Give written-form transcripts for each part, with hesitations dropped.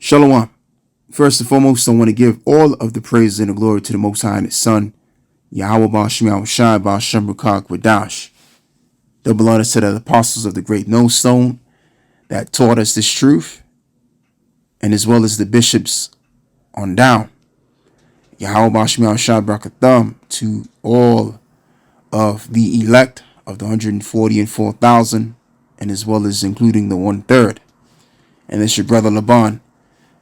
Shalom. First and foremost, I want to give all of the praise and the glory to the Most High and His Son, Yahweh Ba'ashem Yahushai Ba'ashem Rukak Wadash. Double honors to the apostles of the great millstone that taught us this truth, and as well as the bishops on down. Yahweh Ba'ashem Yahushai Barakatham to all of the elect of the 144,000, and as well as including the 1/3. And it's your brother Laban.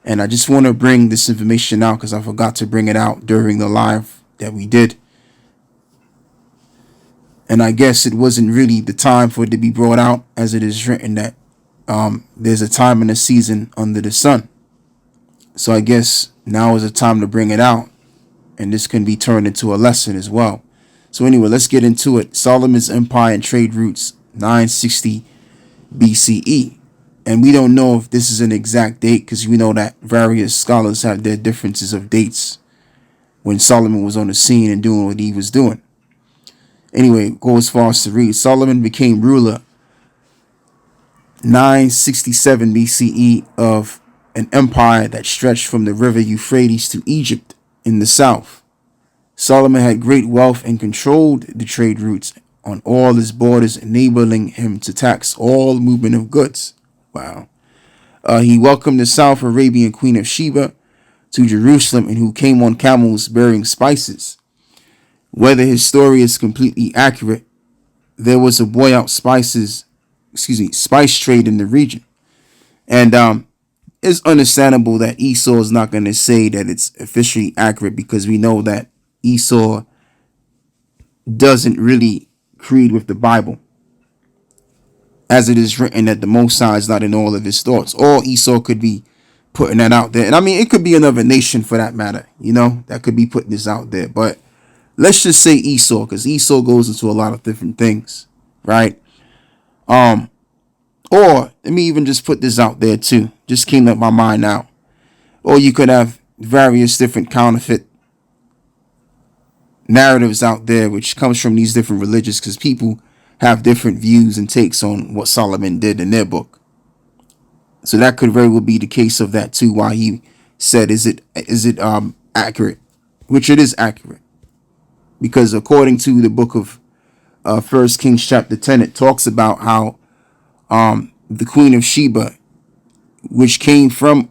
And I just want to bring this information out because I forgot to bring it out during the live that we did. And I guess it wasn't really the time for it to be brought out, as it is written that there's a time and a season under the sun. So I guess now is the time to bring it out. And this can be turned into a lesson as well. So anyway, let's get into it. Solomon's Empire and Trade Routes, 960 BCE. And we don't know if this is an exact date because we know that various scholars have their differences of dates when Solomon was on the scene and doing what he was doing. Anyway, go as far as to read. Solomon became ruler 967 BCE of an empire that stretched from the river Euphrates to Egypt in the south. Solomon had great wealth and controlled the trade routes on all his borders, enabling him to tax all movement of goods. Wow. He welcomed the South Arabian Queen of Sheba to Jerusalem, and who came on camels bearing spices. Whether his story is completely accurate, there was a spice trade in the region. And it's understandable that Esau is not going to say that it's officially accurate, because we know that Esau doesn't really creed with the Bible, as it is written that the Most High is not in all of his thoughts. Or Esau could be putting that out there. And I mean, it could be another nation for that matter, that could be putting this out there. But let's just say Esau, because Esau goes into a lot of different things, right? Or let me even just put this out there too. Just came up my mind now. Or you could have various different counterfeit narratives out there, which comes from these different religions, because people have different views and takes on what Solomon did in their book. So that could very well be the case of that too, why he said, is it accurate? Which it is accurate. Because according to the book of 1 Kings chapter 10, it talks about how the Queen of Sheba, which came from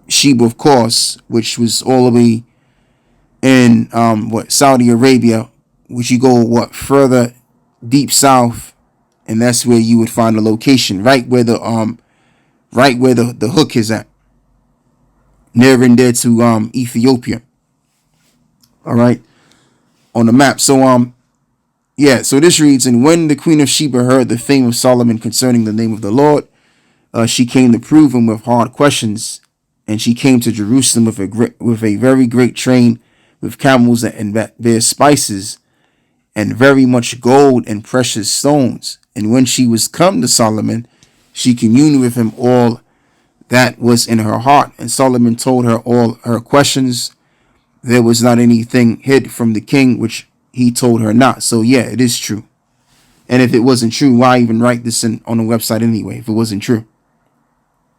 Sheba, of course, which was all the way in Saudi Arabia, which you go further deep south, and that's where you would find the location, right where the hook is at, near and there to Ethiopia. All right, on the map. So so this reads, and when the Queen of Sheba heard the fame of Solomon concerning the name of the Lord, she came to prove him with hard questions, and she came to Jerusalem with a very great train, with camels and bear spices, and very much gold and precious stones. And when she was come to Solomon, she communed with him all that was in her heart. And Solomon told her all her questions. There was not anything hid from the king which he told her not. So yeah, it is true. And if it wasn't true, why even write this on the website anyway, if it wasn't true?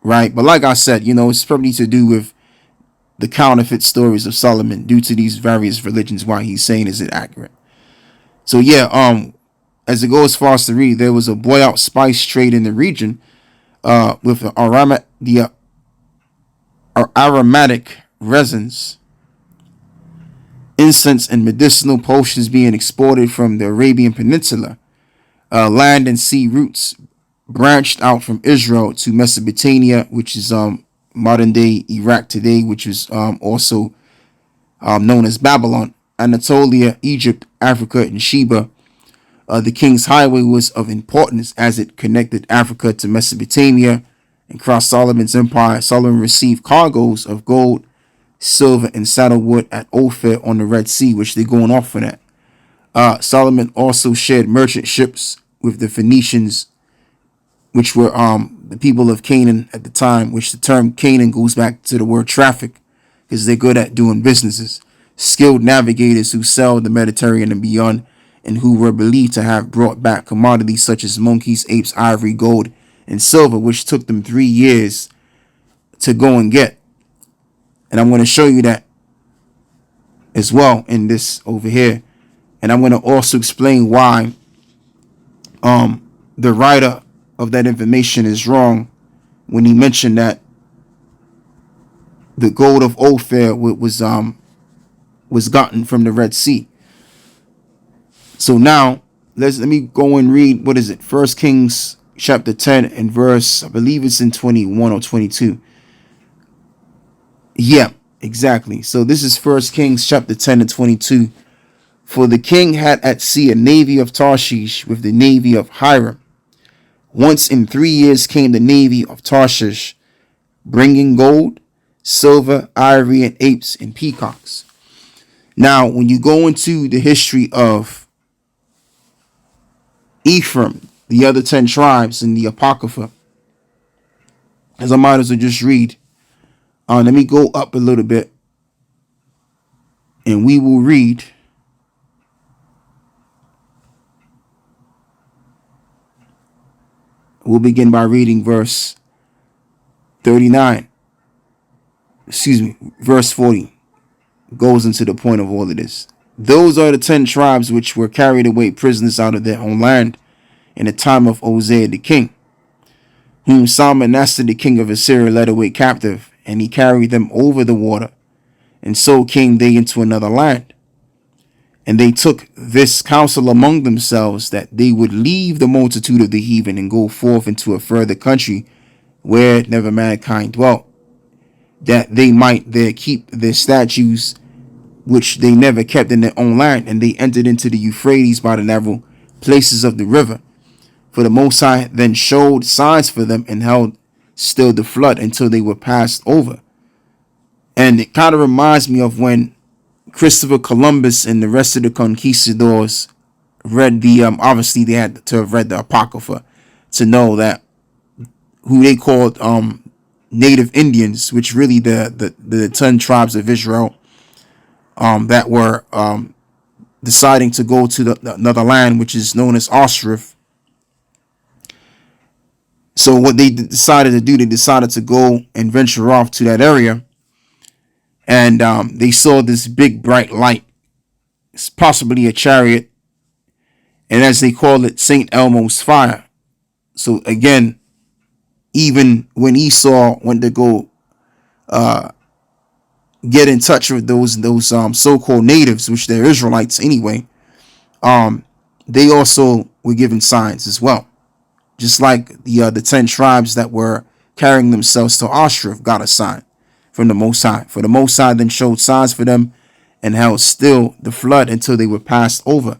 Right? But like I said, it's probably to do with the counterfeit stories of Solomon due to these various religions, why he's saying, is it accurate? So yeah, as it goes as far as to read, there was a boil out spice trade in the region with the aromatic resins, incense, and medicinal potions being exported from the Arabian Peninsula. Land and sea routes branched out from Israel to Mesopotamia, which is modern day Iraq today, which is also known as Babylon, Anatolia, Egypt, Africa, and Sheba. The King's Highway was of importance as it connected Africa to Mesopotamia and crossed Solomon's empire. Solomon received cargoes of gold, silver, and saddlewood at Ophir on the Red Sea, which they're going off for that. Solomon also shared merchant ships with the Phoenicians, which were the people of Canaan at the time, which the term Canaan goes back to the word traffic, because they're good at doing businesses. Skilled navigators who sailed the Mediterranean and beyond, and who were believed to have brought back commodities such as monkeys, apes, ivory, gold, and silver, which took them 3 years to go and get. And I'm going to show you that as well in this over here. And I'm going to also explain why the writer of that information is wrong when he mentioned that the gold of Ophir was gotten from the Red Sea. So now let me go and read, what is it? 1 Kings chapter 10 and verse, I believe it's in 21 or 22. Yeah, exactly. So this is 1 Kings chapter 10 and 22. For the king had at sea a navy of Tarshish with the navy of Hiram. Once in 3 years came the navy of Tarshish, bringing gold, silver, ivory, and apes and peacocks. Now, when you go into the history of Ephraim, the other 10 tribes in the Apocrypha, as I might as well just read, let me go up a little bit and we will read. We'll begin by reading verse 39. Excuse me, verse 40 goes into the point of all of this. Those are the 10 tribes which were carried away prisoners out of their own land in the time of Hosea the king, whom Salmanassar the king of Assyria led away captive, and he carried them over the water, and so came they into another land. And they took this counsel among themselves, that they would leave the multitude of the heathen and go forth into a further country where never mankind dwelt, that they might there keep their statutes which they never kept in their own land. And they entered into the Euphrates by the narrow places of the river. For the Most High then showed signs for them and held still the flood until they were passed over. And it kind of reminds me of when Christopher Columbus and the rest of the conquistadors read the obviously they had to have read the Apocrypha to know that who they called native Indians, which really the 10 tribes of Israel that were deciding to go to another land, which is known as Osrif. So what they decided to do, they decided to go and venture off to that area. And they saw this big bright light. It's possibly a chariot. And as they call it, St. Elmo's fire. So again, even when Esau went to go get in touch with those so-called natives, which they're Israelites anyway, they also were given signs as well. Just like the 10 tribes that were carrying themselves to Oshrif got a sign from the Most High. For the Most High then showed signs for them and held still the flood until they were passed over.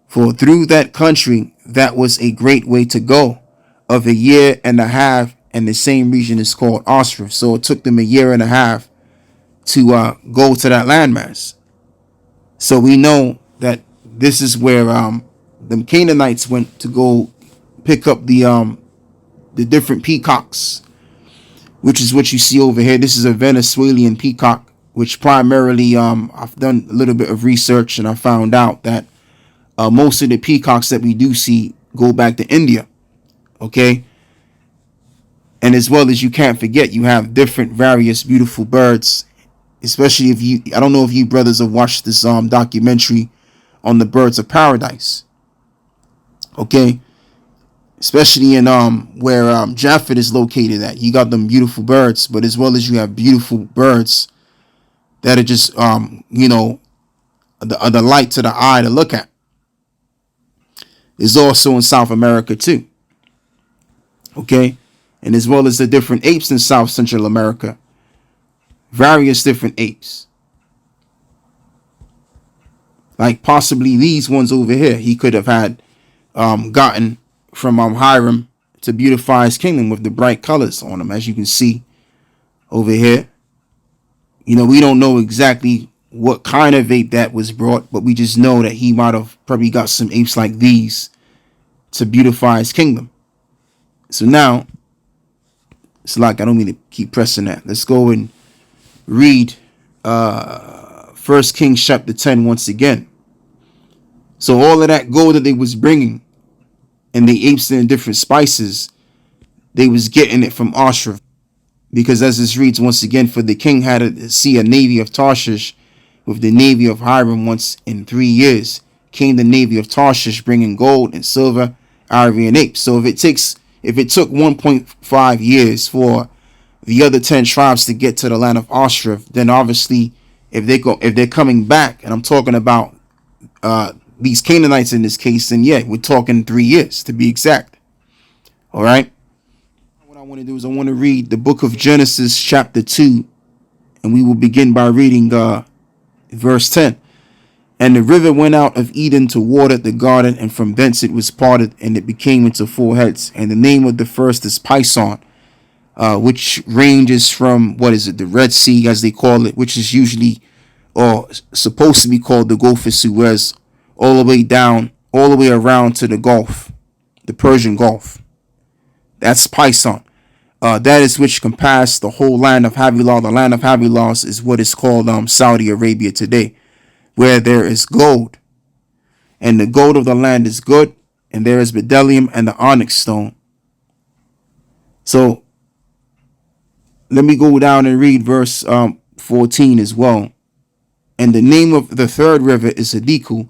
For through that country, that was a great way to go, of a year and a half, and the same region is called Osrif. So it took them a year and a half to go to that landmass. So we know that this is where the Canaanites went to go pick up the different peacocks, which is what you see over here. This is a Venezuelan peacock, which primarily I've done a little bit of research and I found out that most of the peacocks that we do see go back to India. Okay. And as well as you can't forget, you have different various beautiful birds, especially if you, I don't know if you brothers have watched this documentary on the birds of paradise. Okay. Especially in where Japheth is located at. You got them beautiful birds, but as well as you have beautiful birds that are just the light to the eye to look at. Is also in South America too. Okay, and as well as the different apes in South Central America. Various different apes. Like possibly these ones over here he could have had gotten from Hiram to beautify his kingdom with the bright colors on them, as you can see over here. We don't know exactly what kind of ape that was brought, but we just know that he might have probably got some apes like these to beautify his kingdom. So now, it's like I don't mean to keep pressing that. Let's go and read 1 Kings chapter 10 once again. So all of that gold that they was bringing and the apes and different spices, they was getting it from Oshrif. Because as this reads once again, for the king had to see a navy of Tarshish with the navy of Hiram once in 3 years. Came the navy of Tarshish bringing gold and silver, ivory and apes. So if it took 1.5 years for the other 10 tribes to get to the land of Oshrif, then obviously if they're coming back, and I'm talking about these Canaanites in this case, then yeah, we're talking 3 years to be exact. All right. What I want to do is I want to read the book of Genesis chapter 2, and we will begin by reading verse 10. And the river went out of Eden to water the garden, and from thence it was parted, and it became into 4 heads. And the name of the first is Pison, which ranges from, the Red Sea, as they call it, which is usually or supposed to be called the Gulf of Suez, all the way down, all the way around to the Gulf, the Persian Gulf. That's Pison. That is which compass the whole land of Havilah. The land of Havilah is what is called Saudi Arabia today, where there is gold, and the gold of the land is good, and there is bdellium and the onyx stone. So let me go down and read verse 14 as well. And the name of the third river is Hiddekel,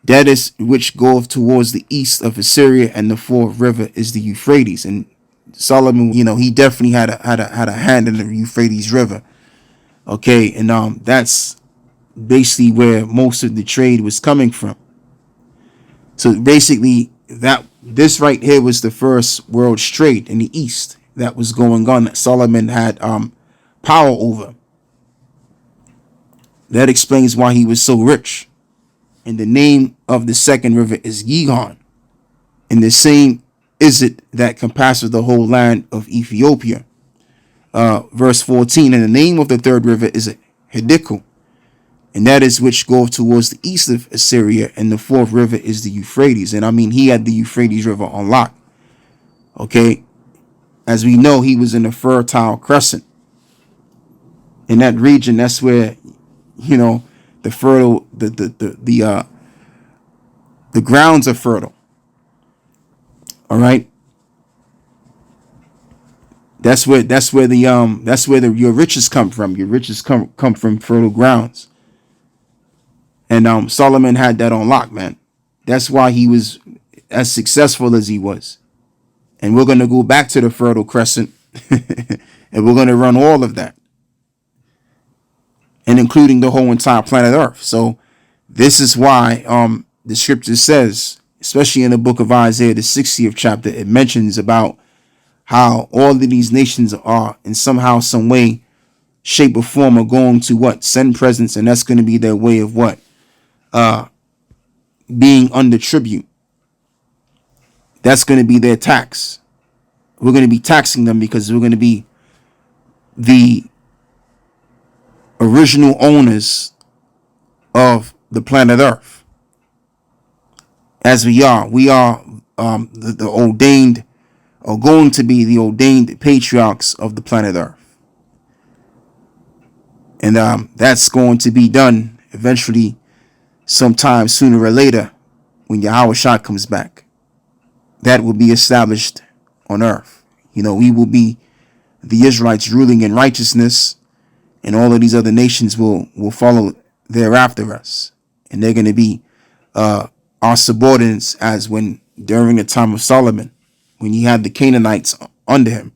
that is which goeth towards the east of Assyria, and the fourth river is the Euphrates. And Solomon, he definitely had a hand in the Euphrates River. Okay, and that's basically where most of the trade was coming from. So basically, this right here was the first world trade in the east that was going on, that Solomon had power over. That explains why he was so rich. And the name of the second river is Gihon, and the same is it that compasses the whole land of Ethiopia. Verse 14, and the name of the third river is Hiddekel, and that is which goeth towards the east of Assyria, and the fourth river is the Euphrates. And I mean, he had the Euphrates River on lock. Okay, as we know, he was in the Fertile Crescent. In that region, that's where, the fertile, the grounds are fertile. All right. That's where your riches come from. Your riches come from fertile grounds. And Solomon had that on lock, man. That's why he was as successful as he was. And we're going to go back to the Fertile Crescent and we're going to run all of that, and including the whole entire planet Earth. So this is why the scripture says, especially in the book of Isaiah, the 60th chapter, it mentions about how all of these nations are in somehow, some way, shape, or form are going to send presents, and that's going to be their way of being under tribute. That's going to be their tax. We're going to be taxing them because we're going to be the original owners of the planet Earth. As we are the ordained, or going to be the ordained patriarchs of the planet Earth. And that's going to be done eventually, sometime sooner or later, when Yahushua comes back. That will be established on earth. We will be the Israelites ruling in righteousness, and all of these other nations will follow thereafter us. And they're going to be our subordinates, as when during the time of Solomon, when he had the Canaanites under him.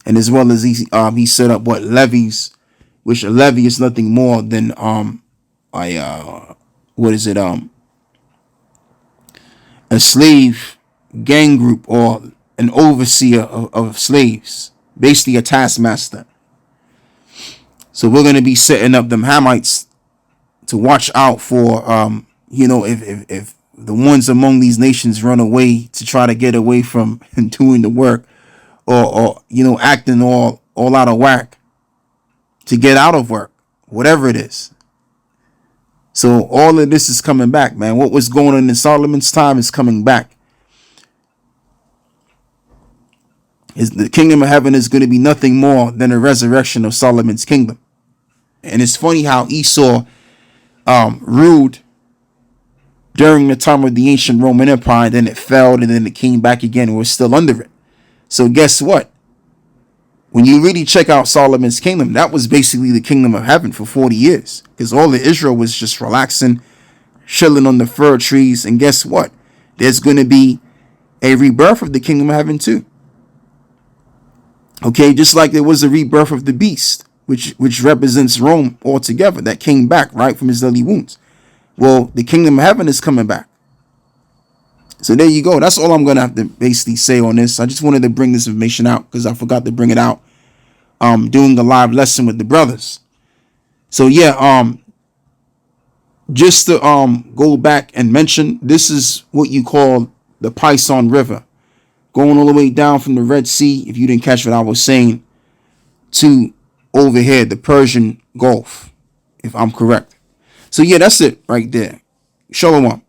And as well as he set up levies, which a levy is nothing more than a slave gang group, or an overseer of slaves, basically a taskmaster. So we're going to be setting up them Hamites to watch out for, if the ones among these nations run away to try to get away from doing the work, or acting all out of whack to get out of work, whatever it is. So all of this is coming back, man. What was going on in Solomon's time is coming back. The kingdom of heaven is going to be nothing more than a resurrection of Solomon's kingdom. And it's funny how Esau ruled during the time of the ancient Roman Empire, then it fell, and then it came back again, and we're still under it. So guess what? When you really check out Solomon's kingdom, that was basically the kingdom of heaven for 40 years. Because all of Israel was just relaxing, chilling on the fir trees. And guess what? There's going to be a rebirth of the kingdom of heaven too. Okay, just like there was a rebirth of the beast, which represents Rome altogether, that came back, right, from his deadly wounds. Well, the kingdom of heaven is coming back. So there you go. That's all I'm going to have to basically say on this. I just wanted to bring this information out because I forgot to bring it out doing a live lesson with the brothers. So yeah, just to go back and mention, this is what you call the Pison River, going all the way down from the Red Sea, if you didn't catch what I was saying, to over here, the Persian Gulf, if I'm correct. So yeah, that's it right there. Shalom.